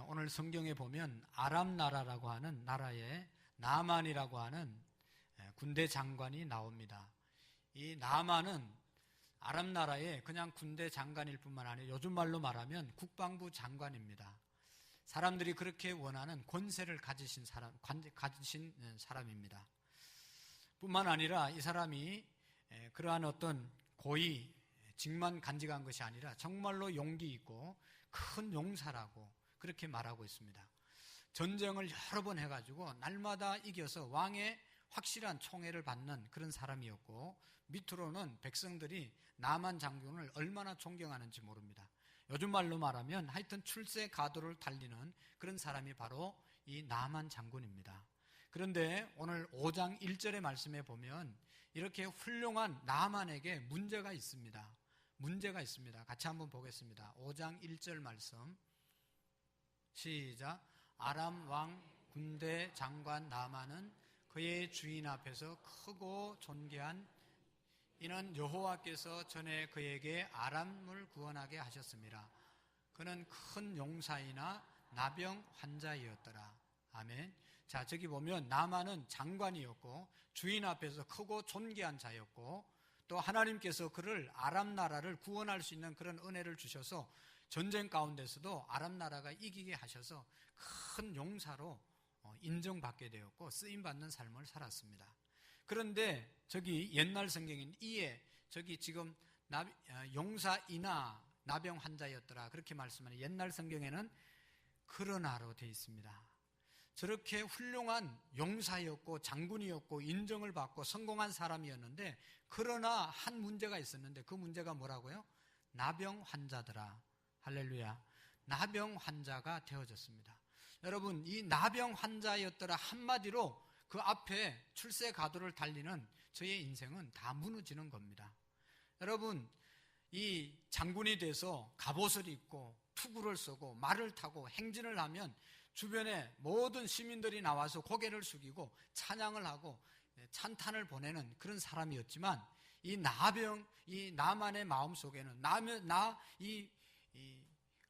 오늘 성경에 보면 아람 나라라고 하는 나라에 나만이라고 하는 군대 장관이 나옵니다. 이 나만은 아람 나라의 그냥 군대 장관일 뿐만 아니라 요즘 말로 말하면 국방부 장관입니다. 사람들이 그렇게 원하는 권세를 가지신 사람입니다. 뿐만 아니라 이 사람이 그러한 어떤 고의 직만 간직한 것이 아니라 정말로 용기 있고 큰 용사라고 그렇게 말하고 있습니다. 전쟁을 여러 번 해가지고 날마다 이겨서 왕의 확실한 총애를 받는 그런 사람이었고, 밑으로는 백성들이 나만 장군을 얼마나 존경하는지 모릅니다. 요즘 말로 말하면 하여튼 출세 가도를 달리는 그런 사람이 바로 이 나만 장군입니다. 그런데 오늘 5장 1절의 말씀에 보면 이렇게 훌륭한 나만에게 문제가 있습니다. 문제가 있습니다. 같이 한번 보겠습니다. 5장 1절 말씀 시작. 아람 왕 군대 장관 나만은 그의 주인 앞에서 크고 존귀한 이는 여호와께서 전에 그에게 아람을 구원하게 하셨습니다. 그는 큰 용사이나 나병 환자이었더라. 아멘. 자, 저기 보면 나만은 장관이었고 주인 앞에서 크고 존귀한 자였고, 또 하나님께서 그를 아람 나라를 구원할 수 있는 그런 은혜를 주셔서 전쟁 가운데서도 아람 나라가 이기게 하셔서 큰 용사로 인정받게 되었고 쓰임받는 삶을 살았습니다. 그런데 저기 옛날 성경인 이에 저기 지금 용사이나 나병 환자였더라 그렇게 말씀하는 옛날 성경에는 그러나로 되어 있습니다. 저렇게 훌륭한 용사였고 장군이었고 인정을 받고 성공한 사람이었는데, 그러나 한 문제가 있었는데 그 문제가 뭐라고요? 나병 환자더라. 할렐루야. 나병 환자가 되어졌습니다. 여러분, 이 나병 환자였더라 한마디로 그 앞에 출세 가도를 달리는 저의 인생은 다 무너지는 겁니다. 여러분, 이 장군이 돼서 갑옷을 입고 투구를 쏘고 말을 타고 행진을 하면 주변에 모든 시민들이 나와서 고개를 숙이고 찬양을 하고 찬탄을 보내는 그런 사람이었지만, 이 나만의 마음 속에는 이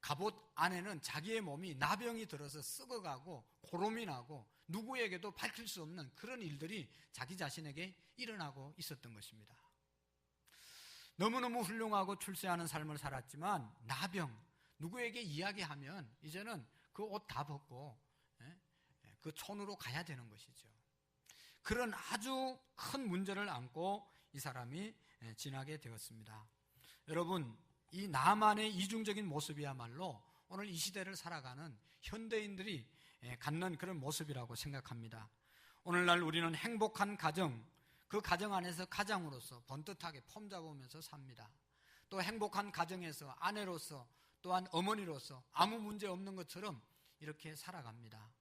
갑옷 안에는 자기의 몸이 나병이 들어서 썩어가고 고름이 나고 누구에게도 밝힐 수 없는 그런 일들이 자기 자신에게 일어나고 있었던 것입니다. 너무너무 훌륭하고 출세하는 삶을 살았지만 나병, 누구에게 이야기하면 이제는 그 옷 다 벗고 그 촌으로 가야 되는 것이죠. 그런 아주 큰 문제를 안고 이 사람이 지나게 되었습니다. 여러분, 이 나만의 이중적인 모습이야말로 오늘 이 시대를 살아가는 현대인들이 갖는 그런 모습이라고 생각합니다. 오늘날 우리는 행복한 가정, 그 가정 안에서 가장으로서 번듯하게 폼 잡으면서 삽니다. 또 행복한 가정에서 아내로서 또한 어머니로서 아무 문제 없는 것처럼 이렇게 살아갑니다.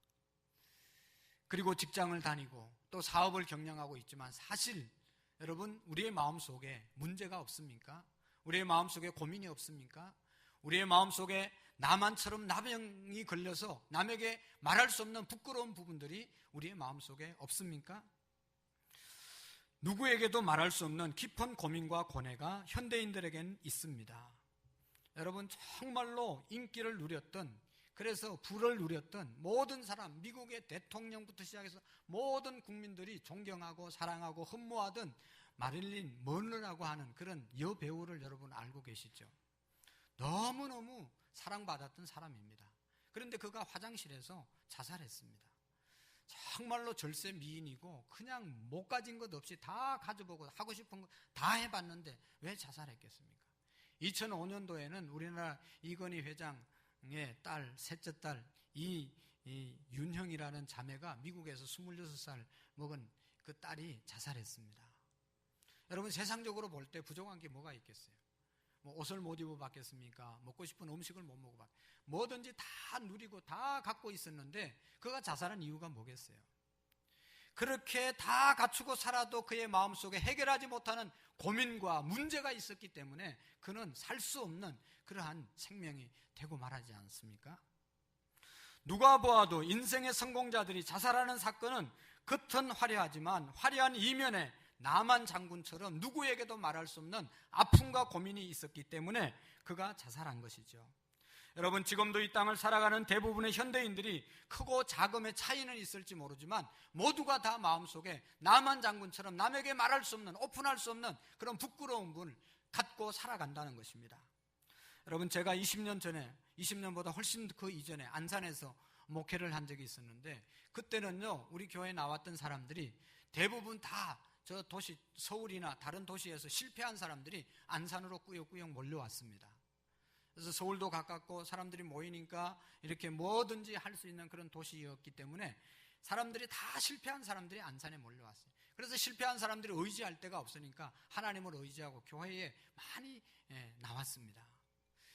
그리고 직장을 다니고 또 사업을 경영하고 있지만 사실 여러분, 우리의 마음속에 문제가 없습니까? 우리의 마음속에 고민이 없습니까? 우리의 마음속에 나만처럼 나병이 걸려서 남에게 말할 수 없는 부끄러운 부분들이 우리의 마음속에 없습니까? 누구에게도 말할 수 없는 깊은 고민과 고뇌가 현대인들에겐 있습니다. 여러분, 정말로 인기를 누렸던, 그래서 부를 누렸던 모든 사람, 미국의 대통령부터 시작해서 모든 국민들이 존경하고 사랑하고 흠모하던 마릴린 먼로라고 하는 그런 여배우를 여러분 알고 계시죠? 너무너무 사랑받았던 사람입니다. 그런데 그가 화장실에서 자살했습니다. 정말로 절세 미인이고 그냥 못 가진 것 없이 다 가져보고 하고 싶은 거 다 해봤는데 왜 자살했겠습니까? 2005년도에는 우리나라 이건희 회장의 딸, 셋째 딸 윤형이라는 자매가 미국에서 26살 먹은 그 딸이 자살했습니다. 여러분, 세상적으로 볼 때 부족한 게 뭐가 있겠어요? 뭐 옷을 못 입어봤겠습니까? 먹고 싶은 음식을 못 먹어봤, 뭐든지 다 누리고 다 갖고 있었는데 그가 자살한 이유가 뭐겠어요? 그렇게 다 갖추고 살아도 그의 마음속에 해결하지 못하는 고민과 문제가 있었기 때문에 그는 살 수 없는 그러한 생명이 되고 말하지 않습니까? 누가 보아도 인생의 성공자들이 자살하는 사건은 겉은 화려하지만 화려한 이면에 나만 장군처럼 누구에게도 말할 수 없는 아픔과 고민이 있었기 때문에 그가 자살한 것이죠. 여러분, 지금도 이 땅을 살아가는 대부분의 현대인들이 크고 작음의 차이는 있을지 모르지만 모두가 다 마음속에 남한 장군처럼 남에게 말할 수 없는, 오픈할 수 없는 그런 부끄러운 분을 갖고 살아간다는 것입니다. 여러분, 제가 20년 전에, 20년보다 훨씬 그 이전에 안산에서 목회를 한 적이 있었는데, 그때는요, 우리 교회에 나왔던 사람들이 대부분 다 저 도시, 서울이나 다른 도시에서 실패한 사람들이 안산으로 꾸역꾸역 몰려왔습니다. 그래서 서울도 가깝고 사람들이 모이니까 이렇게 뭐든지 할 수 있는 그런 도시였기 때문에 사람들이 다 실패한 사람들이 안산에 몰려왔어요. 그래서 실패한 사람들이 의지할 데가 없으니까 하나님을 의지하고 교회에 많이 나왔습니다.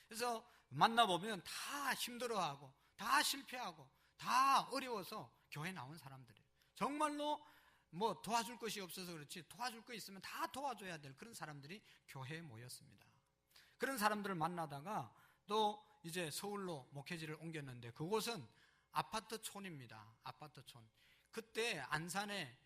그래서 만나보면 다 힘들어하고 다 실패하고 다 어려워서 교회에 나온 사람들이에요. 정말로 뭐 도와줄 것이 없어서 그렇지 도와줄 거 있으면 다 도와줘야 될 그런 사람들이 교회에 모였습니다. 그런 사람들을 만나다가 또 이제 서울로 목회지를 옮겼는데, 그곳은 아파트촌입니다. 아파트촌. 그때 안산에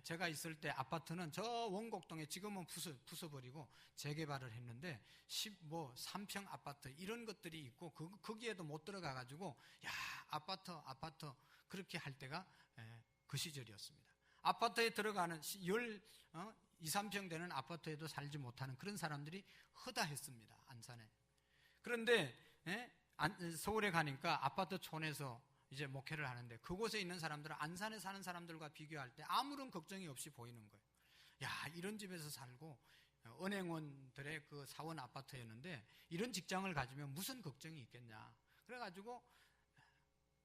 제가 있을 때 아파트는 저 원곡동에 지금은 부숴버리고 재개발을 했는데 3평 아파트 이런 것들이 있고 거기에도 못 들어가가지고 야 아파트 그렇게 할 때가 그 시절이었습니다. 아파트에 들어가는 2, 3평 되는 아파트에도 살지 못하는 그런 사람들이 허다했습니다. 안산에. 그런데 서울에 가니까 아파트촌에서 이제 목회를 하는데, 그곳에 있는 사람들은 안산에 사는 사람들과 비교할 때 아무런 걱정이 없이 보이는 거예요. 야, 이런 집에서 살고 은행원들의 그 사원 아파트였는데 이런 직장을 가지면 무슨 걱정이 있겠냐. 그래가지고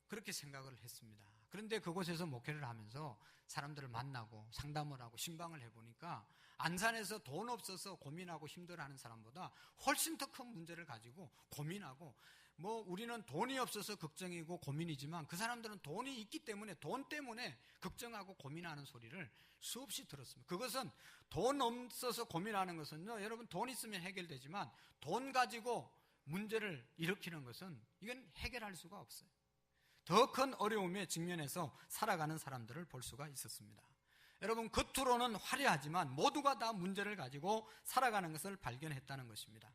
그렇게 생각을 했습니다. 그런데 그곳에서 목회를 하면서 사람들을 만나고 상담을 하고 신방을 해보니까 안산에서 돈 없어서 고민하고 힘들어하는 사람보다 훨씬 더 큰 문제를 가지고 고민하고, 뭐 우리는 돈이 없어서 걱정이고 고민이지만 그 사람들은 돈이 있기 때문에 돈 때문에 걱정하고 고민하는 소리를 수없이 들었습니다. 그것은 돈 없어서 고민하는 것은요, 여러분 돈 있으면 해결되지만 돈 가지고 문제를 일으키는 것은 이건 해결할 수가 없어요. 더 큰 어려움에 직면해서 살아가는 사람들을 볼 수가 있었습니다. 여러분, 겉으로는 화려하지만 모두가 다 문제를 가지고 살아가는 것을 발견했다는 것입니다.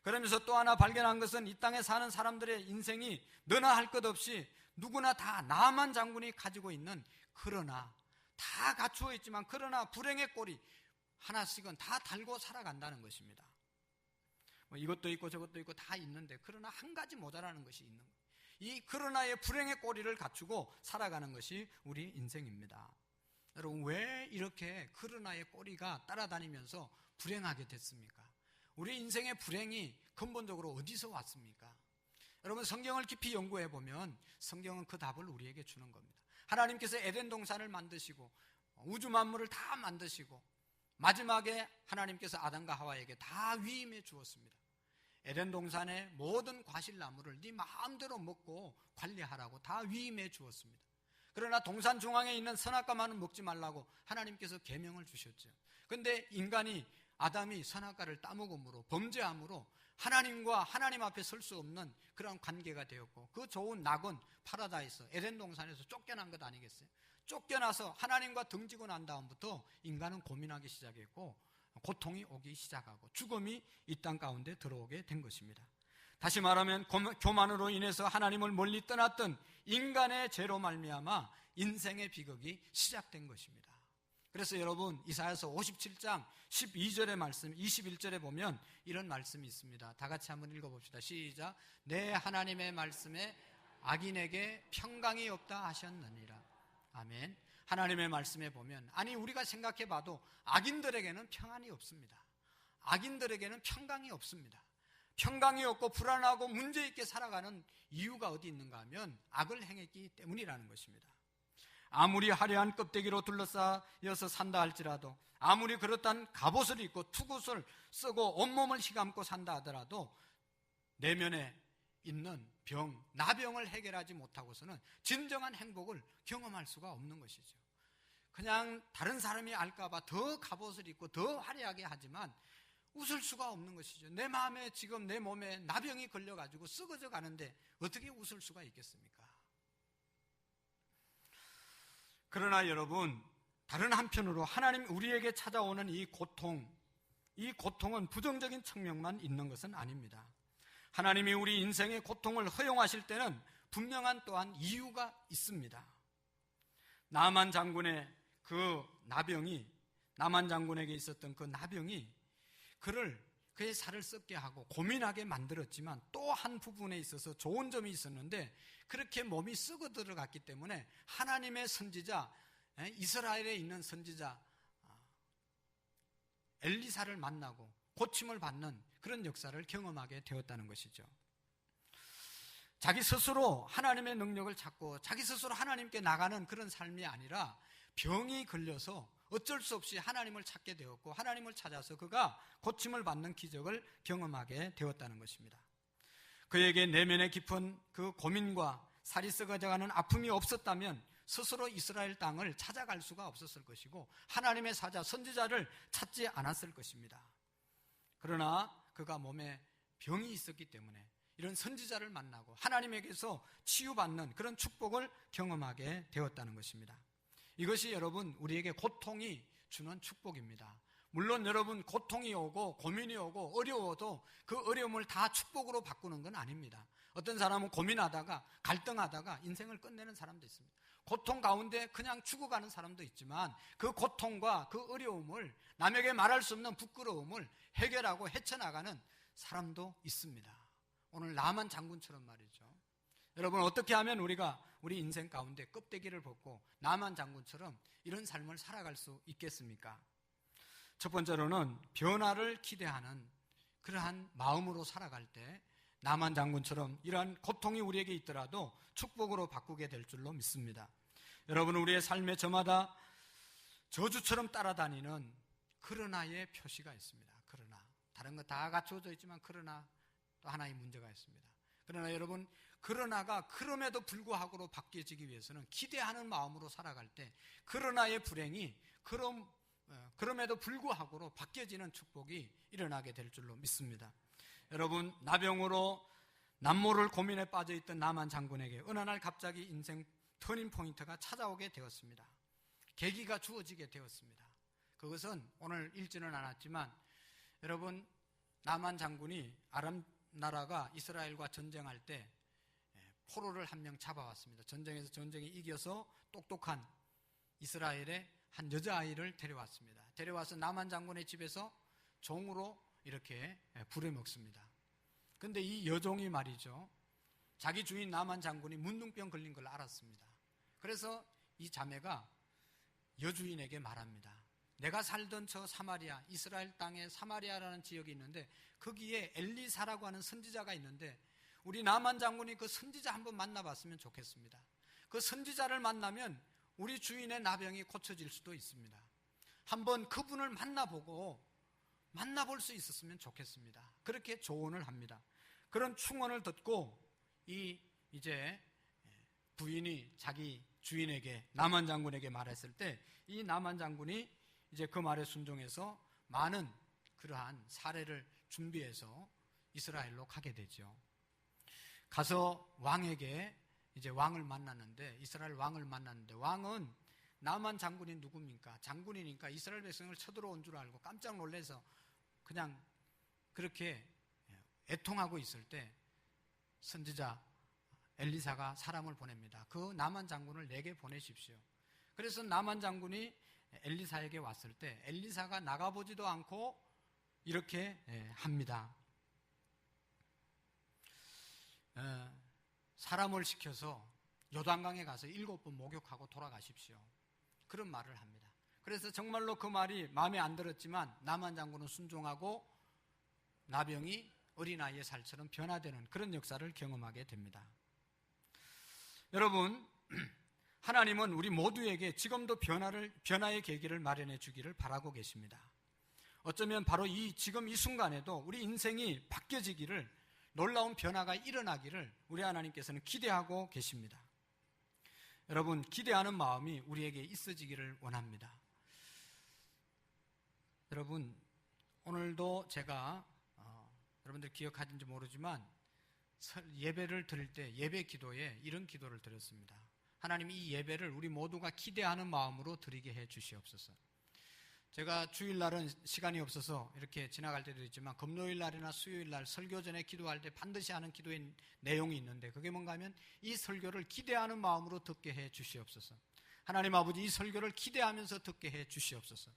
그러면서 또 하나 발견한 것은 이 땅에 사는 사람들의 인생이 너나 할 것 없이 누구나 다 나만 장군이 가지고 있는, 그러나 다 갖추어 있지만 그러나 불행의 꼬리 하나씩은 다 달고 살아간다는 것입니다. 뭐 이것도 있고 저것도 있고 다 있는데 그러나 한 가지 모자라는 것이 있는 거예요. 이 그러나의 불행의 꼬리를 갖추고 살아가는 것이 우리 인생입니다. 여러분, 왜 이렇게 그러나의 꼬리가 따라다니면서 불행하게 됐습니까? 우리 인생의 불행이 근본적으로 어디서 왔습니까? 여러분, 성경을 깊이 연구해 보면 성경은 그 답을 우리에게 주는 겁니다. 하나님께서 에덴 동산을 만드시고 우주 만물을 다 만드시고 마지막에 하나님께서 아담과 하와에게 다 위임해 주었습니다. 에덴 동산의 모든 과실나무를 네 마음대로 먹고 관리하라고 다 위임해 주었습니다. 그러나 동산 중앙에 있는 선악과만은 먹지 말라고 하나님께서 계명을 주셨죠. 그런데 인간이, 아담이 선악과를 따먹음으로, 범죄함으로 하나님과 하나님 앞에 설 수 없는 그런 관계가 되었고, 그 좋은 낙원 파라다이스 에덴 동산에서 쫓겨난 것 아니겠어요? 쫓겨나서 하나님과 등지고 난 다음부터 인간은 고민하기 시작했고 고통이 오기 시작하고 죽음이 이 땅 가운데 들어오게 된 것입니다. 다시 말하면 교만으로 인해서 하나님을 멀리 떠났던 인간의 죄로 말미암아 인생의 비극이 시작된 것입니다. 그래서 여러분, 이사야서 57장 12절의 말씀, 21절에 보면 이런 말씀이 있습니다. 다 같이 한번 읽어봅시다. 시작. 내 하나님의 말씀에 악인에게 평강이 없다 하셨느니라. 아멘. 하나님의 말씀에 보면, 아니 우리가 생각해 봐도 악인들에게는 평안이 없습니다. 악인들에게는 평강이 없습니다. 평강이 없고 불안하고 문제있게 살아가는 이유가 어디 있는가 하면 악을 행했기 때문이라는 것입니다. 아무리 화려한 껍데기로 둘러싸여서 산다 할지라도, 아무리 그렇단 갑옷을 입고 투구를 쓰고 온몸을 휘감고 산다 하더라도 내면에 있는 병, 나병을 해결하지 못하고서는 진정한 행복을 경험할 수가 없는 것이죠. 그냥 다른 사람이 알까봐 더 갑옷을 입고 더 화려하게 하지만 웃을 수가 없는 것이죠. 내 마음에 지금 내 몸에 나병이 걸려가지고 썩어져 가는데 어떻게 웃을 수가 있겠습니까? 그러나 여러분, 다른 한편으로 하나님 우리에게 찾아오는 이 고통은 부정적인 측면만 있는 것은 아닙니다. 하나님이 우리 인생의 고통을 허용하실 때는 분명한 또한 이유가 있습니다. 나만 장군의 그 나병이, 나만 장군에게 있었던 그 나병이 그의 살을 썩게 하고 고민하게 만들었지만 또 한 부분에 있어서 좋은 점이 있었는데, 그렇게 몸이 썩어 들어갔기 때문에 하나님의 선지자, 이스라엘에 있는 선지자 엘리사를 만나고 고침을 받는 그런 역사를 경험하게 되었다는 것이죠. 자기 스스로 하나님의 능력을 찾고 자기 스스로 하나님께 나가는 그런 삶이 아니라 병이 걸려서 어쩔 수 없이 하나님을 찾게 되었고, 하나님을 찾아서 그가 고침을 받는 기적을 경험하게 되었다는 것입니다. 그에게 내면의 깊은 그 고민과 살이 썩어져가는 아픔이 없었다면 스스로 이스라엘 땅을 찾아갈 수가 없었을 것이고, 하나님의 사자 선지자를 찾지 않았을 것입니다. 그러나 그가 몸에 병이 있었기 때문에 이런 선지자를 만나고 하나님에게서 치유받는 그런 축복을 경험하게 되었다는 것입니다. 이것이 여러분, 우리에게 고통이 주는 축복입니다. 물론 여러분, 고통이 오고 고민이 오고 어려워도 그 어려움을 다 축복으로 바꾸는 건 아닙니다. 어떤 사람은 고민하다가 갈등하다가 인생을 끝내는 사람도 있습니다. 고통 가운데 그냥 죽어가는 사람도 있지만, 그 고통과 그 어려움을, 남에게 말할 수 없는 부끄러움을 해결하고 헤쳐나가는 사람도 있습니다. 오늘 나만 장군처럼 말이죠. 여러분, 어떻게 하면 우리가 우리 인생 가운데 껍데기를 벗고 나만 장군처럼 이런 삶을 살아갈 수 있겠습니까? 첫 번째로는 변화를 기대하는 그러한 마음으로 살아갈 때 나만 장군처럼 이러한 고통이 우리에게 있더라도 축복으로 바꾸게 될 줄로 믿습니다. 여러분, 우리의 삶에 저마다 저주처럼 따라다니는 그러나의 표시가 있습니다. 그러나 다른 거 다 갖춰져 있지만 그러나 또 하나의 문제가 있습니다. 그러나 여러분, 그러나가 그럼에도 불구하고로 바뀌어지기 위해서는 기대하는 마음으로 살아갈 때 그러나의 불행이 그럼에도 불구하고로 바뀌어지는 축복이 일어나게 될 줄로 믿습니다. 여러분, 나병으로 남모를 고민에 빠져있던 나만 장군에게 어느 날 갑자기 인생 터닝 포인트가 찾아오게 되었습니다. 계기가 주어지게 되었습니다. 그것은 오늘 읽지는 않았지만, 여러분, 나만 장군이 아람 나라가 이스라엘과 전쟁할 때 포로를 한 명 잡아왔습니다. 전쟁에 이겨서 똑똑한 이스라엘의 한 여자아이를 데려왔습니다. 데려와서 나만 장군의 집에서 종으로 이렇게 부려먹습니다. 그런데 이 여종이 말이죠, 자기 주인 나만 장군이 문둥병 걸린 걸 알았습니다. 그래서 이 자매가 여주인에게 말합니다. 내가 살던 저 사마리아, 이스라엘 땅에 사마리아라는 지역이 있는데 거기에 엘리사라고 하는 선지자가 있는데 우리 나만 장군이 그 선지자 한번 만나봤으면 좋겠습니다. 그 선지자를 만나면 우리 주인의 나병이 고쳐질 수도 있습니다. 한번 그분을 만나볼 수 있었으면 좋겠습니다. 그렇게 조언을 합니다. 그런 충언을 듣고 이제 부인이 자기 주인에게, 나만 장군에게 말했을 때 이 나만 장군이 이제 그 말에 순종해서 많은 그러한 사례를 준비해서 이스라엘로 가게 되죠. 가서 왕에게 이제 왕을 만났는데, 이스라엘 왕을 만났는데, 왕은 나만 장군이 누굽니까? 장군이니까 이스라엘 백성을 쳐들어온 줄 알고 깜짝 놀라서 그냥 그렇게 애통하고 있을 때 선지자 엘리사가 사람을 보냅니다. 그 나만 장군을 내게 보내십시오. 그래서 나만 장군이 엘리사에게 왔을 때 엘리사가 나가보지도 않고 이렇게 합니다. 사람을 시켜서 요단강에 가서 7번 목욕하고 돌아가십시오. 그런 말을 합니다. 그래서 정말로 그 말이 마음에 안 들었지만 나만 장군은 순종하고 나병이 어린아이의 살처럼 변화되는 그런 역사를 경험하게 됩니다. 여러분, 하나님은 우리 모두에게 지금도 변화의 계기를 마련해 주기를 바라고 계십니다. 어쩌면 바로 지금 이 순간에도 우리 인생이 바뀌어지기를, 놀라운 변화가 일어나기를 우리 하나님께서는 기대하고 계십니다. 여러분, 기대하는 마음이 우리에게 있어지기를 원합니다. 여러분, 오늘도 제가 여러분들 기억하는지 모르지만 예배를 드릴 때 예배 기도에 이런 기도를 드렸습니다. 하나님, 이 예배를 우리 모두가 기대하는 마음으로 드리게 해 주시옵소서. 제가 주일날은 시간이 없어서 이렇게 지나갈 때도 있지만 금요일날이나 수요일날 설교 전에 기도할 때 반드시 하는 기도의 내용이 있는데 그게 뭔가 하면 이 설교를 기대하는 마음으로 듣게 해 주시옵소서. 하나님 아버지, 이 설교를 기대하면서 듣게 해 주시옵소서.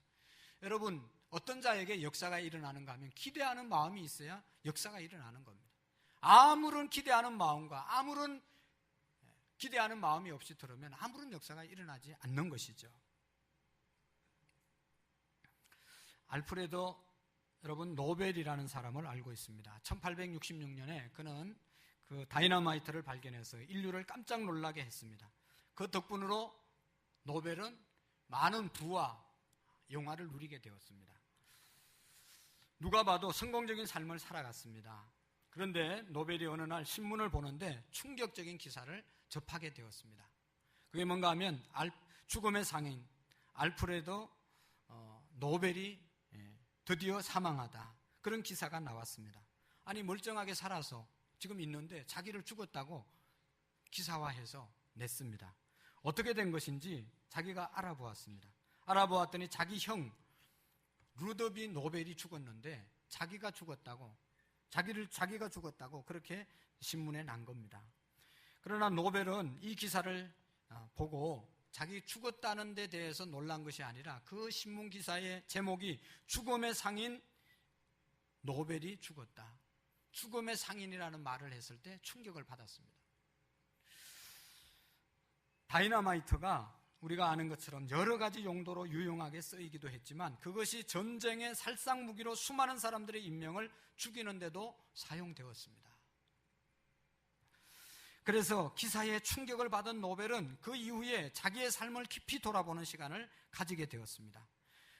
여러분, 어떤 자에게 역사가 일어나는가 하면 기대하는 마음이 있어야 역사가 일어나는 겁니다. 아무런 기대하는 마음과 아무런 기대하는 마음이 없이 들으면 아무런 역사가 일어나지 않는 것이죠. 알프레도 여러분 노벨이라는 사람을 알고 있습니다. 1866년에 그는 그 다이너마이트를 발견해서 인류를 깜짝 놀라게 했습니다. 그 덕분으로 노벨은 많은 부와 영화를 누리게 되었습니다. 누가 봐도 성공적인 삶을 살아갔습니다. 그런데 노벨이 어느 날 신문을 보는데 충격적인 기사를 접하게 되었습니다. 그게 뭔가 하면 죽음의 상인 알프레도 노벨이 드디어 사망하다, 그런 기사가 나왔습니다. 아니, 멀쩡하게 살아서 지금 있는데 자기를 죽었다고 기사화해서 냈습니다. 어떻게 된 것인지 자기가 알아보았습니다. 알아보았더니 자기 형 루더비 노벨이 죽었는데 자기가 죽었다고 그렇게 신문에 난 겁니다. 그러나 노벨은 이 기사를 보고 자기 죽었다는 데 대해서 놀란 것이 아니라 그 신문 기사의 제목이 죽음의 상인 노벨이 죽었다, 죽음의 상인이라는 말을 했을 때 충격을 받았습니다. 다이너마이트가 우리가 아는 것처럼 여러 가지 용도로 유용하게 쓰이기도 했지만 그것이 전쟁의 살상무기로 수많은 사람들의 인명을 죽이는데도 사용되었습니다. 그래서 기사에 충격을 받은 노벨은 그 이후에 자기의 삶을 깊이 돌아보는 시간을 가지게 되었습니다.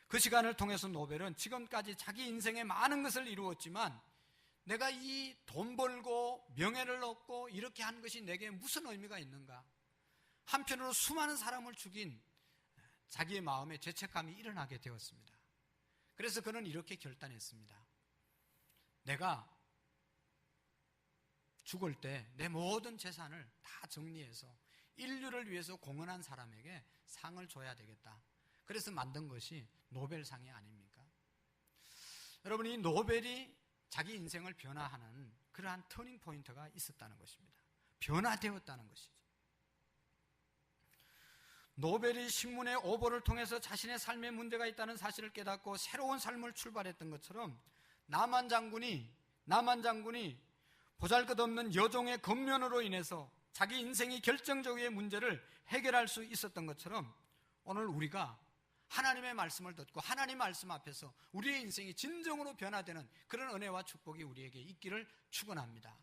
그 시간을 통해서 노벨은 지금까지 자기 인생에 많은 것을 이루었지만 내가 이 돈 벌고 명예를 얻고 이렇게 한 것이 내게 무슨 의미가 있는가, 한편으로 수많은 사람을 죽인 자기의 마음에 죄책감이 일어나게 되었습니다. 그래서 그는 이렇게 결단했습니다. 내가 죽을 때 내 모든 재산을 다 정리해서 인류를 위해서 공헌한 사람에게 상을 줘야 되겠다. 그래서 만든 것이 노벨상이 아닙니까? 여러분, 이 노벨이 자기 인생을 변화하는 그러한 터닝 포인트가 있었다는 것입니다. 변화되었다는 것이죠. 노벨이 신문의 오보를 통해서 자신의 삶에 문제가 있다는 사실을 깨닫고 새로운 삶을 출발했던 것처럼 나만 장군이 보잘것없는 여종의 권면으로 인해서 자기 인생이 결정적인 문제를 해결할 수 있었던 것처럼 오늘 우리가 하나님의 말씀을 듣고 하나님 말씀 앞에서 우리의 인생이 진정으로 변화되는 그런 은혜와 축복이 우리에게 있기를 축원합니다.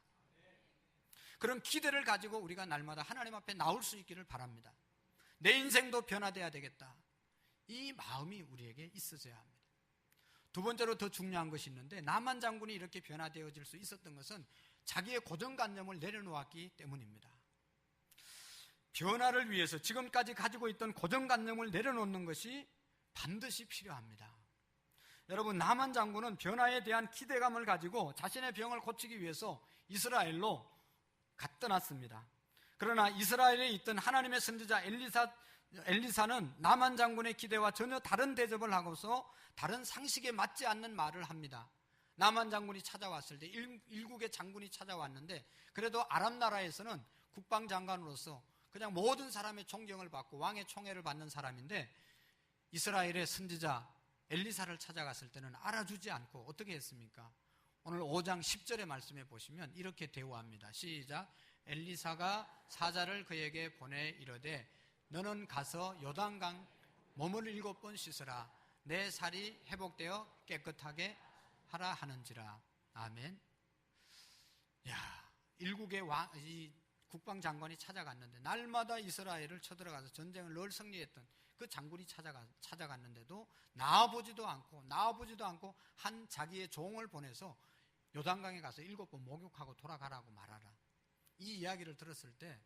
그런 기대를 가지고 우리가 날마다 하나님 앞에 나올 수 있기를 바랍니다. 내 인생도 변화돼야 되겠다, 이 마음이 우리에게 있어져야 합니다. 두 번째로 더 중요한 것이 있는데, 나만 장군이 이렇게 변화되어질 수 있었던 것은 자기의 고정관념을 내려놓았기 때문입니다. 변화를 위해서 지금까지 가지고 있던 고정관념을 내려놓는 것이 반드시 필요합니다. 여러분, 나만 장군은 변화에 대한 기대감을 가지고 자신의 병을 고치기 위해서 이스라엘로 떠났습니다. 그러나 이스라엘에 있던 하나님의 선지자 엘리사는 나만 장군의 기대와 전혀 다른 대접을 하고서 다른 상식에 맞지 않는 말을 합니다. 나만 장군이 찾아왔을 때 일국의 장군이 찾아왔는데 그래도 아람 나라에서는 국방장관으로서 그냥 모든 사람의 존경을 받고 왕의 총애를 받는 사람인데 이스라엘의 선지자 엘리사를 찾아갔을 때는 알아주지 않고 어떻게 했습니까? 오늘 5장 10절의 말씀에 보시면 이렇게 대우합니다. 시작. 엘리사가 사자를 그에게 보내 이르되 너는 가서 요단강 몸을 7번 씻으라. 내 살이 회복되어 깨끗하게 하라 하는지라. 아멘. 일국의 이 국방장관이 찾아갔는데 날마다 이스라엘을 쳐들어가서 전쟁을 늘 승리했던 그 장군이 찾아갔는데도 나와보지도 않고 한 자기의 종을 보내서 요단강에 가서 7번 목욕하고 돌아가라고 말하라. 이 이야기를 들었을 때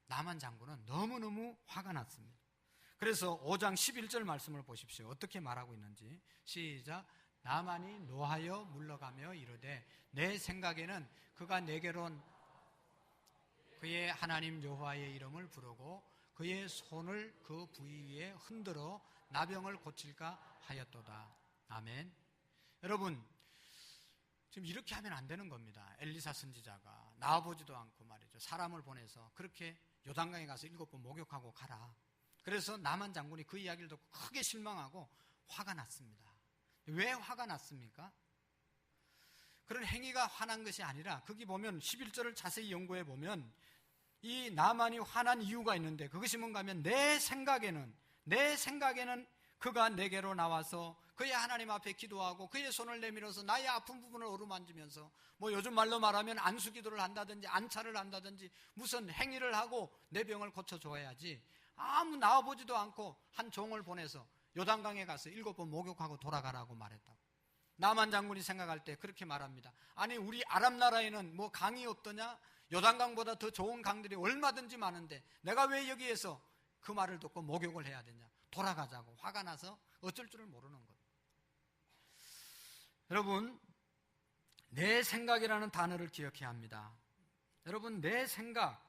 나만 장군은 너무너무 화가 났습니다. 그래서 5장 11절 말씀을 보십시오. 어떻게 말하고 있는지. 시작. 나만이 노하여 물러가며 이르되 내 생각에는 그가 내게론 그의 하나님 여호와의 이름을 부르고 그의 손을 그 부위 위에 흔들어 나병을 고칠까 하였도다. 아멘. 여러분, 지금 이렇게 하면 안 되는 겁니다. 엘리사 선지자가 나와보지도 않고 말이죠, 사람을 보내서 그렇게 요단강에 가서 7번 목욕하고 가라. 그래서 나만 장군이 그 이야기를 듣고 크게 실망하고 화가 났습니다. 왜 화가 났습니까? 그런 행위가 화난 것이 아니라, 거기 보면 11절을 자세히 연구해 보면 이 나만이 화난 이유가 있는데, 그것이 뭔가 하면 내 생각에는 그가 내게로 나와서 그의 하나님 앞에 기도하고 그의 손을 내밀어서 나의 아픈 부분을 어루만지면서, 뭐 요즘 말로 말하면 안수기도를 한다든지 안차를 한다든지 무슨 행위를 하고 내 병을 고쳐줘야지, 아무 나와보지도 않고 한 종을 보내서 요단강에 가서 7번 목욕하고 돌아가라고 말했다고. 나만 장군이 생각할 때 그렇게 말합니다. 아니, 우리 아람 나라에는 뭐 강이 없더냐? 요단강보다 더 좋은 강들이 얼마든지 많은데 내가 왜 여기에서 그 말을 듣고 목욕을 해야 되냐? 돌아가자고. 화가 나서 어쩔 줄을 모르는 것. 여러분, 내 생각이라는 단어를 기억해야 합니다. 여러분, 내 생각,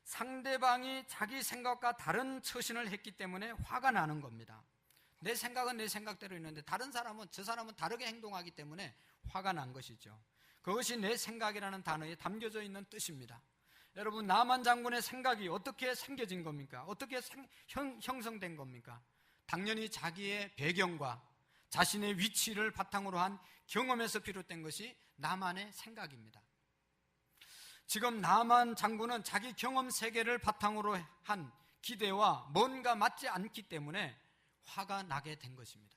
상대방이 자기 생각과 다른 처신을 했기 때문에 화가 나는 겁니다. 내 생각은 내 생각대로 있는데 다른 사람은, 저 사람은 다르게 행동하기 때문에 화가 난 것이죠. 그것이 내 생각이라는 단어에 담겨져 있는 뜻입니다. 여러분, 나만 장군의 생각이 어떻게 생겨진 겁니까? 어떻게 형성된 겁니까? 당연히 자기의 배경과 자신의 위치를 바탕으로 한 경험에서 비롯된 것이 나만의 생각입니다. 지금 나만 장군은 자기 경험 세계를 바탕으로 한 기대와 뭔가 맞지 않기 때문에 화가 나게 된 것입니다.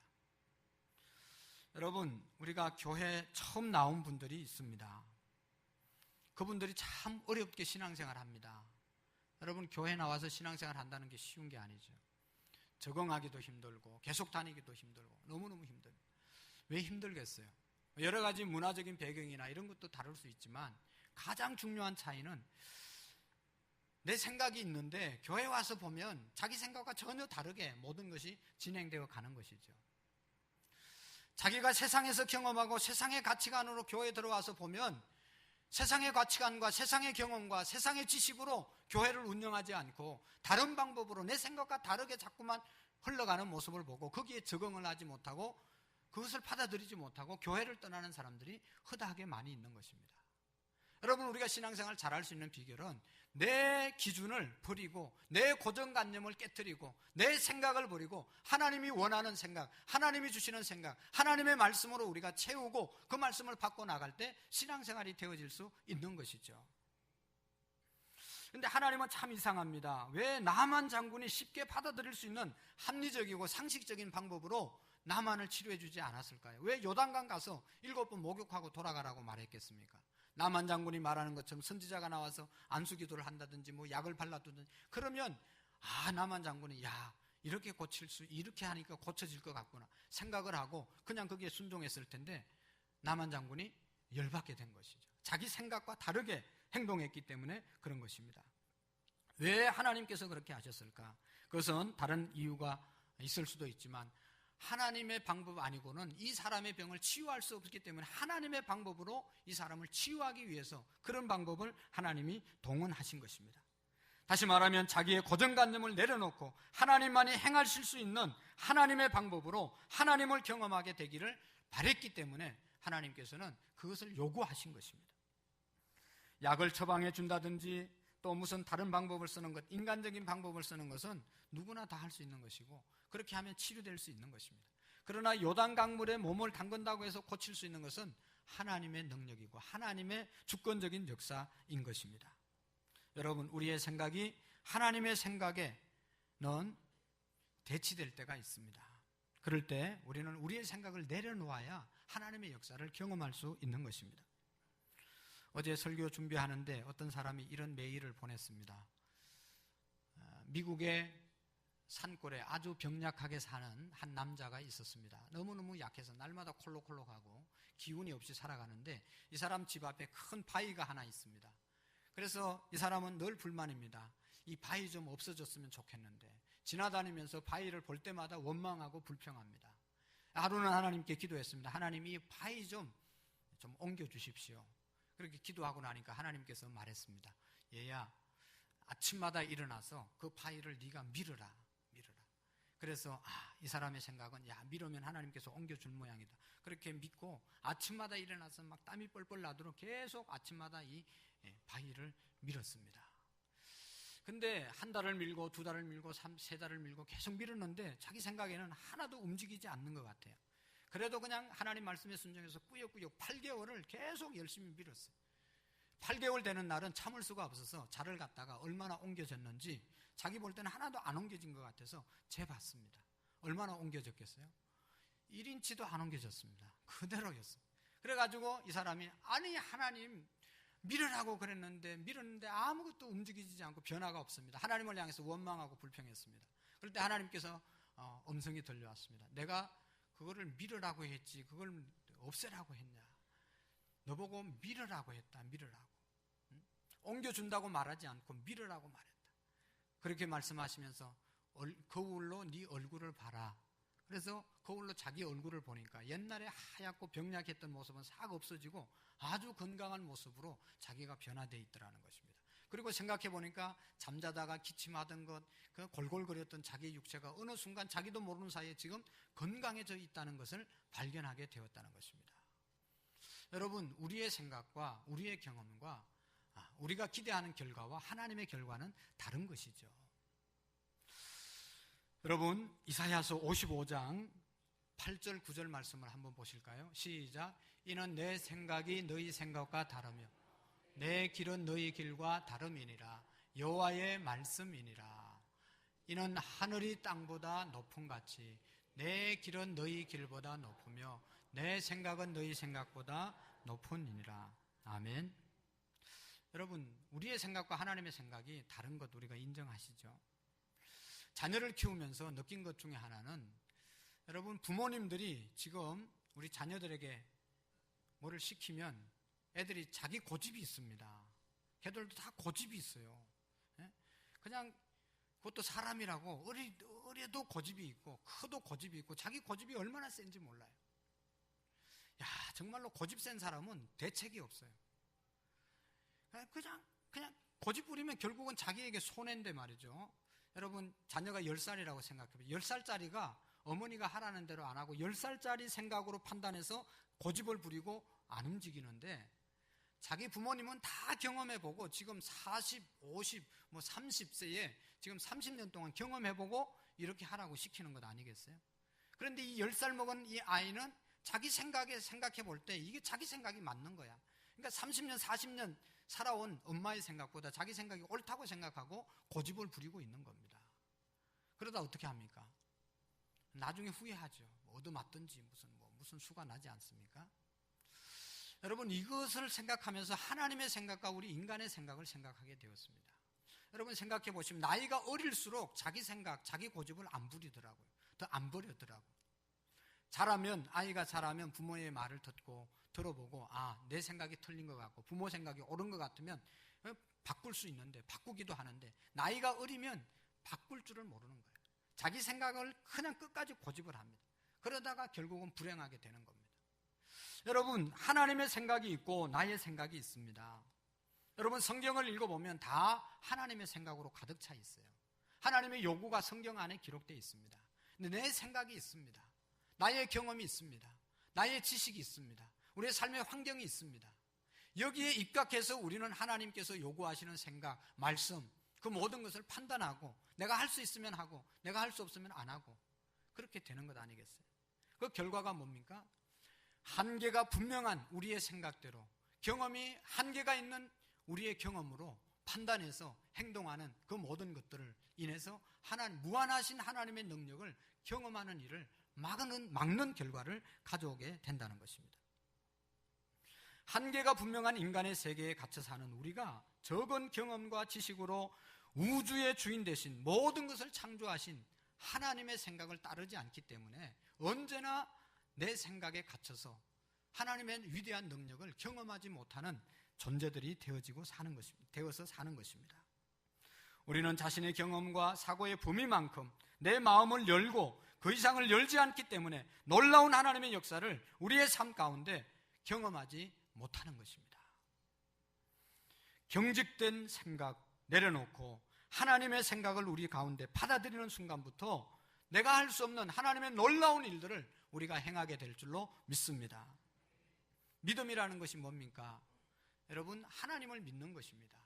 여러분, 우리가 교회 처음 나온 분들이 있습니다. 그분들이 참 어렵게 신앙생활 합니다. 여러분, 교회 나와서 신앙생활 한다는 게 쉬운 게 아니죠. 적응하기도 힘들고 계속 다니기도 힘들고 너무너무 힘듭니다. 왜 힘들겠어요? 여러 가지 문화적인 배경이나 이런 것도 다를 수 있지만 가장 중요한 차이는 내 생각이 있는데 교회 와서 보면 자기 생각과 전혀 다르게 모든 것이 진행되어 가는 것이죠. 자기가 세상에서 경험하고 세상의 가치관으로 교회에 들어와서 보면 세상의 가치관과 세상의 경험과 세상의 지식으로 교회를 운영하지 않고 다른 방법으로 내 생각과 다르게 자꾸만 흘러가는 모습을 보고 거기에 적응을 하지 못하고 그것을 받아들이지 못하고 교회를 떠나는 사람들이 허다하게 많이 있는 것입니다. 여러분, 우리가 신앙생활 잘할 수 있는 비결은 내 기준을 버리고 내 고정관념을 깨트리고 내 생각을 버리고 하나님이 원하는 생각, 하나님이 주시는 생각, 하나님의 말씀으로 우리가 채우고 그 말씀을 받고 나갈 때 신앙생활이 되어질 수 있는 것이죠. 그런데 하나님은 참 이상합니다. 왜 나만 장군이 쉽게 받아들일 수 있는 합리적이고 상식적인 방법으로 나만을 치료해 주지 않았을까요? 왜 요단강 가서 7번 목욕하고 돌아가라고 말했겠습니까? 나만 장군이 말하는 것처럼 선지자가 나와서 안수기도를 한다든지 뭐 약을 발라두든지 그러면 나만 장군이 이렇게 이렇게 하니까 고쳐질 것 같구나 생각을 하고 그냥 거기에 순종했을 텐데, 나만 장군이 열받게 된 것이죠. 자기 생각과 다르게 행동했기 때문에 그런 것입니다. 왜 하나님께서 그렇게 하셨을까? 그것은 다른 이유가 있을 수도 있지만 하나님의 방법 아니고는 이 사람의 병을 치유할 수 없기 때문에 하나님의 방법으로 이 사람을 치유하기 위해서 그런 방법을 하나님이 동원하신 것입니다. 다시 말하면 자기의 고정관념을 내려놓고 하나님만이 행하실 수 있는 하나님의 방법으로 하나님을 경험하게 되기를 바랬기 때문에 하나님께서는 그것을 요구하신 것입니다. 약을 처방해 준다든지 또 무슨 다른 방법을 쓰는 것, 인간적인 방법을 쓰는 것은 누구나 다 할 수 있는 것이고 그렇게 하면 치료될 수 있는 것입니다. 그러나 요단 강물에 몸을 담근다고 해서 고칠 수 있는 것은 하나님의 능력이고 하나님의 주권적인 역사인 것입니다. 여러분, 우리의 생각이 하나님의 생각에는 대치될 때가 있습니다. 그럴 때 우리는 우리의 생각을 내려놓아야 하나님의 역사를 경험할 수 있는 것입니다. 어제 설교 준비하는데 어떤 사람이 이런 메일을 보냈습니다. 미국의 산골에 아주 병약하게 사는 한 남자가 있었습니다. 너무너무 약해서 날마다 콜록콜록하고 기운이 없이 살아가는데 이 사람 집 앞에 큰 바위가 하나 있습니다. 그래서 이 사람은 늘 불만입니다. 이 바위 좀 없어졌으면 좋겠는데 지나다니면서 바위를 볼 때마다 원망하고 불평합니다. 하루는 하나님께 기도했습니다. 하나님, 이 바위 좀 옮겨 주십시오. 그렇게 기도하고 나니까 하나님께서 말했습니다. 얘야, 아침마다 일어나서 그 파일을 네가 밀어라. 그래서 이 사람의 생각은 밀으면 하나님께서 옮겨줄 모양이다. 그렇게 믿고 아침마다 일어나서 막 땀이 뻘뻘 나도록 계속 아침마다 이 파일을 밀었습니다. 근데 한 달을 밀고 두 달을 밀고 세 달을 밀고 계속 밀었는데 자기 생각에는 하나도 움직이지 않는 것 같아요. 그래도 그냥 하나님 말씀에 순종해서 꾸역꾸역 8개월을 계속 열심히 밀었어요. 8개월 되는 날은 참을 수가 없어서 자를 갖다가 얼마나 옮겨졌는지 자기 볼 때는 하나도 안 옮겨진 것 같아서 재봤습니다. 얼마나 옮겨졌겠어요? 1인치도 안 옮겨졌습니다. 그대로였어요. 그래가지고 이 사람이 아니 하나님 밀으라고 밀었는데 아무것도 움직이지 않고 변화가 없습니다. 하나님을 향해서 원망하고 불평했습니다. 그럴 때 하나님께서 음성이 들려왔습니다. 내가 그거를 밀으라고 했지 그걸 없애라고 했냐? 너보고 밀으라고 했다. 밀으라고. 옮겨준다고 말하지 않고 밀으라고 말했다. 그렇게 말씀하시면서 거울로 네 얼굴을 봐라. 그래서 거울로 자기 얼굴을 보니까 옛날에 하얗고 병약했던 모습은 싹 없어지고 아주 건강한 모습으로 자기가 변화되어 있더라는 것입니다. 그리고 생각해 보니까 잠자다가 기침하던 것, 그 골골거렸던 자기의 육체가 어느 순간 자기도 모르는 사이에 지금 건강해져 있다는 것을 발견하게 되었다는 것입니다. 여러분, 우리의 생각과 우리의 경험과 우리가 기대하는 결과와 하나님의 결과는 다른 것이죠. 여러분, 이사야서 55장 8절 9절 말씀을 한번 보실까요? 시작. 이는 내 생각이 너희 생각과 다르며 내 길은 너희 길과 다름이니라. 여호와의 말씀이니라. 이는 하늘이 땅보다 높음 같이 내 길은 너희 길보다 높으며 내 생각은 너희 생각보다 높으니라. 아멘. 여러분, 우리의 생각과 하나님의 생각이 다른 것 우리가 인정하시죠? 자녀를 키우면서 느낀 것 중에 하나는, 여러분, 부모님들이 지금 우리 자녀들에게 뭐를 시키면 애들이 자기 고집이 있습니다. 걔들도 다 고집이 있어요. 그냥 그것도 사람이라고 어려도 고집이 있고 커도 고집이 있고 자기 고집이 얼마나 센지 몰라요. 정말로 고집 센 사람은 대책이 없어요. 그냥 고집 부리면 결국은 자기에게 손해인데 말이죠. 여러분, 자녀가 10살이라고 생각해보세요. 10살짜리가 어머니가 하라는 대로 안 하고 10살짜리 생각으로 판단해서 고집을 부리고 안 움직이는데, 자기 부모님은 다 경험해보고 지금 40, 50, 30세에 지금 30년 동안 경험해보고 이렇게 하라고 시키는 것 아니겠어요? 그런데 이 10살 먹은 이 아이는 자기 생각해볼 때 이게 자기 생각이 맞는 거야. 그러니까 30년, 40년 살아온 엄마의 생각보다 자기 생각이 옳다고 생각하고 고집을 부리고 있는 겁니다. 그러다 어떻게 합니까? 나중에 후회하죠. 얻어맞든지 무슨 수가 나지 않습니까? 여러분, 이것을 생각하면서 하나님의 생각과 우리 인간의 생각을 생각하게 되었습니다. 여러분, 생각해 보시면 나이가 어릴수록 자기 생각, 자기 고집을 안 부리더라고요. 더 안 버리더라고요. 아이가 자라면 부모의 말을 들어보고 내 생각이 틀린 것 같고 부모 생각이 옳은 것 같으면 바꿀 수 있는데 바꾸기도 하는데, 나이가 어리면 바꿀 줄을 모르는 거예요. 자기 생각을 그냥 끝까지 고집을 합니다. 그러다가 결국은 불행하게 되는 겁니다. 여러분, 하나님의 생각이 있고 나의 생각이 있습니다. 여러분, 성경을 읽어보면 다 하나님의 생각으로 가득 차 있어요. 하나님의 요구가 성경 안에 기록되어 있습니다. 근데 내 생각이 있습니다. 나의 경험이 있습니다. 나의 지식이 있습니다. 우리의 삶의 환경이 있습니다. 여기에 입각해서 우리는 하나님께서 요구하시는 생각, 말씀, 그 모든 것을 판단하고 내가 할 수 있으면 하고 내가 할 수 없으면 안 하고 그렇게 되는 것 아니겠어요? 그 결과가 뭡니까? 한계가 분명한 우리의 생각대로, 경험이 한계가 있는 우리의 경험으로 판단해서 행동하는 그 모든 것들을 인해서 무한하신 하나님의 능력을 경험하는 일을 막는 결과를 가져오게 된다는 것입니다. 한계가 분명한 인간의 세계에 갇혀 사는 우리가 적은 경험과 지식으로 우주의 주인 되신 모든 것을 창조하신 하나님의 생각을 따르지 않기 때문에 언제나 내 생각에 갇혀서 하나님의 위대한 능력을 경험하지 못하는 존재들이 되어서 사는 것입니다. 우리는 자신의 경험과 사고의 범위만큼 내 마음을 열고 그 이상을 열지 않기 때문에 놀라운 하나님의 역사를 우리의 삶 가운데 경험하지 못하는 것입니다. 경직된 생각, 내려놓고 하나님의 생각을 우리 가운데 받아들이는 순간부터 내가 할 수 없는 하나님의 놀라운 일들을 우리가 행하게 될 줄로 믿습니다. 믿음이라는 것이 뭡니까? 여러분, 하나님을 믿는 것입니다.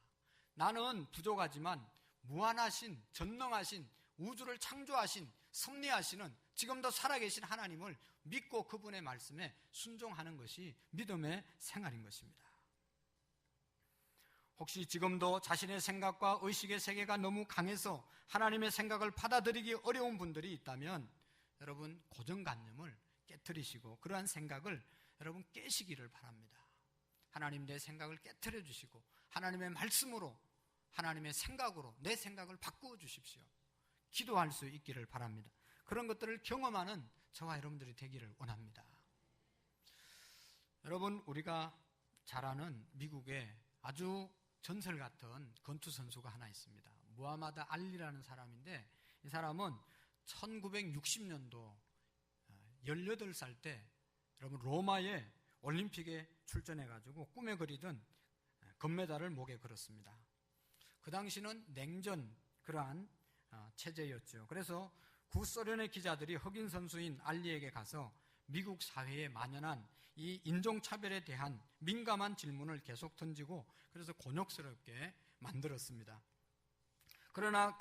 나는 부족하지만 무한하신, 전능하신, 우주를 창조하신, 섭리하시는 지금도 살아계신 하나님을 믿고 그분의 말씀에 순종하는 것이 믿음의 생활인 것입니다. 혹시 지금도 자신의 생각과 의식의 세계가 너무 강해서 하나님의 생각을 받아들이기 어려운 분들이 있다면 여러분, 고정관념을 깨트리시고 그러한 생각을 여러분 깨시기를 바랍니다. 하나님 내 생각을 깨트려 주시고 하나님의 말씀으로, 하나님의 생각으로 내 생각을 바꾸어 주십시오. 기도할 수 있기를 바랍니다. 그런 것들을 경험하는 저와 여러분들이 되기를 원합니다. 여러분, 우리가 잘 아는 미국의 아주 전설 같은 권투 선수가 하나 있습니다. 무하마드 알리라는 사람인데, 이 사람은 1960년도 18살 때 여러분 로마의 올림픽에 출전해가지고 꿈에 그리던 금메달을 목에 걸었습니다. 그 당시는 냉전 그러한 체제였죠. 그래서 구소련의 기자들이 흑인 선수인 알리에게 가서 미국 사회에 만연한 이 인종차별에 대한 민감한 질문을 계속 던지고 그래서 곤욕스럽게 만들었습니다. 그러나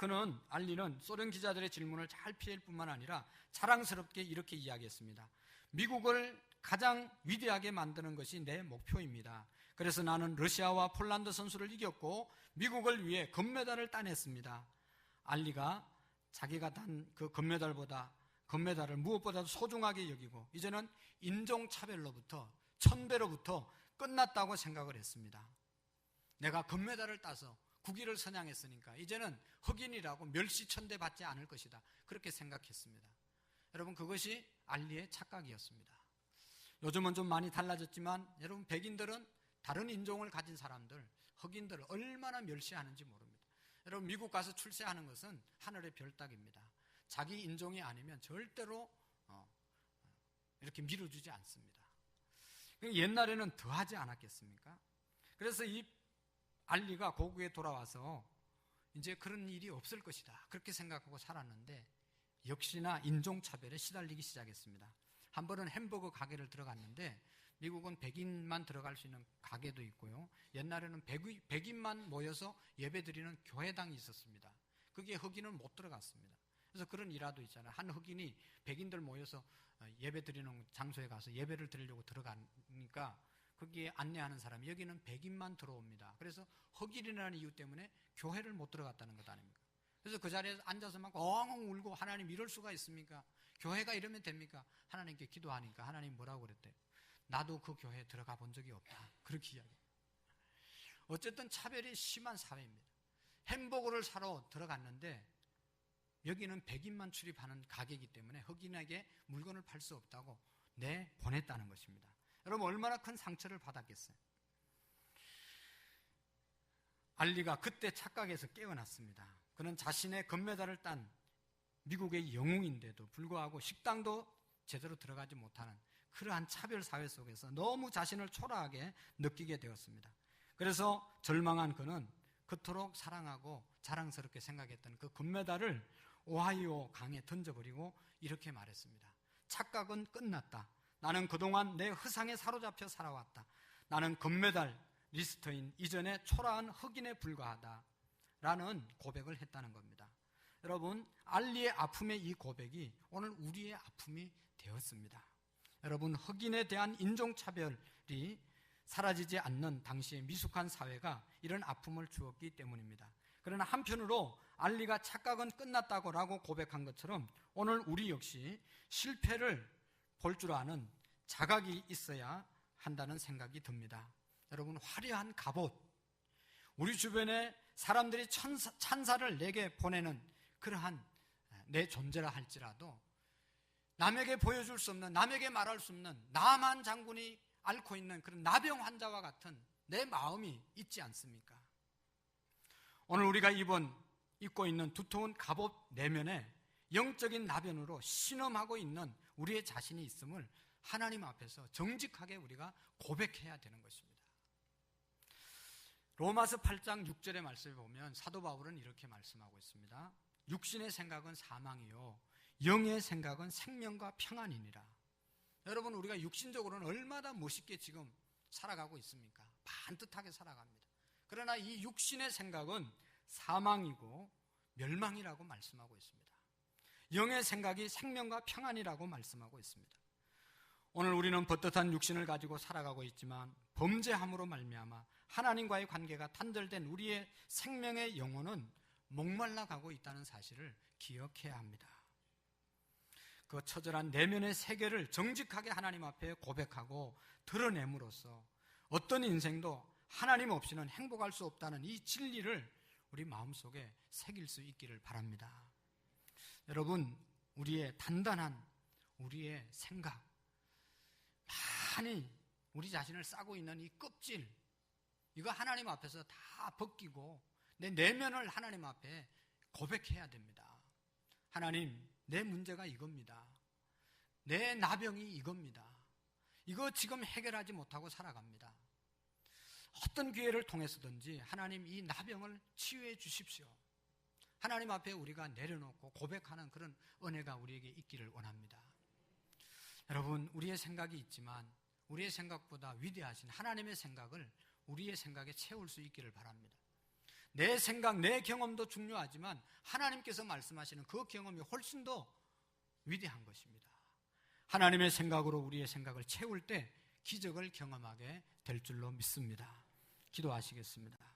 알리는 소련 기자들의 질문을 잘 피할 뿐만 아니라 자랑스럽게 이렇게 이야기했습니다. 미국을 가장 위대하게 만드는 것이 내 목표입니다. 그래서 나는 러시아와 폴란드 선수를 이겼고 미국을 위해 금메달을 따냈습니다. 알리가 자기가 단 그 금메달을 무엇보다도 소중하게 여기고 이제는 인종차별로부터, 천배로부터 끝났다고 생각을 했습니다. 내가 금메달을 따서 국위를 선양했으니까 이제는 흑인이라고 멸시천대 받지 않을 것이다. 그렇게 생각했습니다. 여러분, 그것이 알리의 착각이었습니다. 요즘은 좀 많이 달라졌지만 여러분, 백인들은 다른 인종을 가진 사람들, 흑인들을 얼마나 멸시하는지 모릅니다. 여러분, 미국 가서 출세하는 것은 하늘의 별 따기입니다. 자기 인종이 아니면 절대로 이렇게 밀어주지 않습니다. 옛날에는 더 하지 않았겠습니까? 그래서 이 알리가 고국에 돌아와서 이제 그런 일이 없을 것이다, 그렇게 생각하고 살았는데 역시나 인종차별에 시달리기 시작했습니다. 한 번은 햄버거 가게를 들어갔는데 미국은 백인만 들어갈 수 있는 가게도 있고요. 옛날에는 백인만 모여서 예배드리는 교회당이 있었습니다. 거기에 흑인은 못 들어갔습니다. 그래서 그런 일화도 있잖아요. 한 흑인이 백인들 모여서 예배드리는 장소에 가서 예배를 드리려고 들어가니까 거기에 안내하는 사람이 여기는 백인만 들어옵니다. 그래서 흑인이라는 이유 때문에 교회를 못 들어갔다는 것 아닙니까? 그래서 그 자리에서 앉아서 막 엉엉 울고, 하나님 이럴 수가 있습니까? 교회가 이러면 됩니까? 하나님께 기도하니까 하나님 뭐라고 그랬대요? 나도 그 교회에 들어가 본 적이 없다, 그렇게 이야기해요. 어쨌든 차별이 심한 사회입니다. 햄버거를 사러 들어갔는데 여기는 백인만 출입하는 가게이기 때문에 흑인에게 물건을 팔 수 없다고 보냈다는 것입니다. 여러분, 얼마나 큰 상처를 받았겠어요? 알리가 그때 착각해서 깨어났습니다. 그는 자신의 금메달을 딴 미국의 영웅인데도 불구하고 식당도 제대로 들어가지 못하는 그러한 차별 사회 속에서 너무 자신을 초라하게 느끼게 되었습니다. 그래서 절망한 그는 그토록 사랑하고 자랑스럽게 생각했던 그 금메달을 오하이오 강에 던져버리고 이렇게 말했습니다. 착각은 끝났다. 나는 그동안 내 허상에 사로잡혀 살아왔다. 나는 금메달 리스트인 이전에 초라한 흑인에 불과하다 라는 고백을 했다는 겁니다. 여러분, 알리의 아픔의 이 고백이 오늘 우리의 아픔이 되었습니다. 여러분, 흑인에 대한 인종차별이 사라지지 않는 당시의 미숙한 사회가 이런 아픔을 주었기 때문입니다. 그러나 한편으로 알리가 착각은 끝났다고 고백한 것처럼 오늘 우리 역시 실패를 볼 줄 아는 자각이 있어야 한다는 생각이 듭니다. 여러분, 화려한 갑옷, 우리 주변에 사람들이 찬사를 내게 보내는 그러한 내 존재라 할지라도 남에게 보여줄 수 없는, 남에게 말할 수 없는 나만 장군이 앓고 있는 그런 나병 환자와 같은 내 마음이 있지 않습니까? 오늘 우리가 입고 있는 두터운 갑옷 내면에 영적인 나변으로 신음하고 있는 우리의 자신이 있음을 하나님 앞에서 정직하게 우리가 고백해야 되는 것입니다. 로마서 8장 6절의 말씀을 보면 사도 바울은 이렇게 말씀하고 있습니다. 육신의 생각은 사망이요 영의 생각은 생명과 평안이니라. 여러분, 우리가 육신적으로는 얼마나 멋있게 지금 살아가고 있습니까? 반듯하게 살아갑니다. 그러나 이 육신의 생각은 사망이고 멸망이라고 말씀하고 있습니다. 영의 생각이 생명과 평안이라고 말씀하고 있습니다. 오늘 우리는 떳떳한 육신을 가지고 살아가고 있지만 범죄함으로 말미암아 하나님과의 관계가 단절된 우리의 생명의 영혼은 목말라 가고 있다는 사실을 기억해야 합니다. 그 처절한 내면의 세계를 정직하게 하나님 앞에 고백하고 드러냄으로써 어떤 인생도 하나님 없이는 행복할 수 없다는 이 진리를 우리 마음속에 새길 수 있기를 바랍니다. 여러분, 우리의 단단한 우리의 생각, 많이 우리 자신을 싸고 있는 이 껍질, 이거 하나님 앞에서 다 벗기고 내 내면을 하나님 앞에 고백해야 됩니다. 하나님, 내 문제가 이겁니다. 내 나병이 이겁니다. 이거 지금 해결하지 못하고 살아갑니다. 어떤 기회를 통해서든지 하나님 이 나병을 치유해 주십시오. 하나님 앞에 우리가 내려놓고 고백하는 그런 은혜가 우리에게 있기를 원합니다. 여러분, 우리의 생각이 있지만 우리의 생각보다 위대하신 하나님의 생각을 우리의 생각에 채울 수 있기를 바랍니다. 내 생각, 내 경험도 중요하지만 하나님께서 말씀하시는 그 경험이 훨씬 더 위대한 것입니다. 하나님의 생각으로 우리의 생각을 채울 때 기적을 경험하게 될 줄로 믿습니다. 기도하시겠습니다.